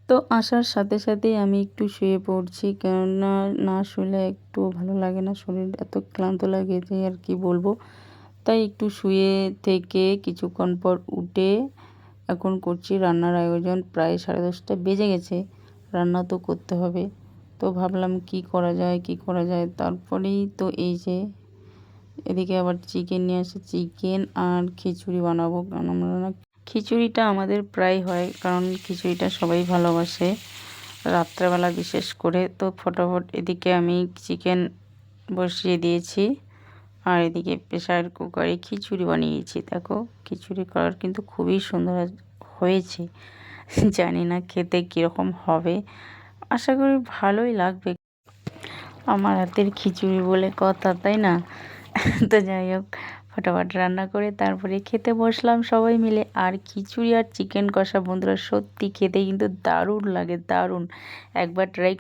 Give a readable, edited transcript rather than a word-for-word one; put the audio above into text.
তো আসার সাথে সাথেই আমি একটু শুয়ে পড়ছি, কেননা না শুলে একটু ভালো লাগে না, শরীর এত ক্লান্ত লাগে যে আর কি বলবো। তাই একটু শুয়ে থেকে কিছুক্ষণ পর উঠে এখন করছি রান্নার আয়োজন। প্রায় 10:30 বেজে গেছে, রান্না তো করতে হবে। তো ভাবলাম কি করা যায় কি করা যায়, তারপরেই তো এই যে এদিকে আবার চিকেন নিয়ে আসে, চিকেন আর খিচুড়ি বানাবো। কারণ আমরা না, খিচুড়িটা আমাদের প্রায় হয়, কারণ খিচুড়িটা সবাই ভালোবাসে রাত্রেবেলা বিশেষ করে। তো ফটাফট এদিকে আমি চিকেন বসিয়ে দিয়েছি, আর এদিকে প্রেসার কুকারে খিচুড়ি বানিয়েছি। দেখো খিচুড়ি কালার কিন্তু খুবই সুন্দর হয়েছে। জানি না খেতে কীরকম হবে, আশা করি ভালোই লাগবে। আমার হাতের খিচুড়ি বলে কথা, তাই না? তো যাই হোক, ফটাফট রান্না করে তারপরে খেতে বসলাম সবাই মিলে। আর খিচুড়ি আর চিকেন কষা বন্ধুরা সত্যি খেতে কিন্তু দারুণ লাগে, দারুণ। একবার ট্রাই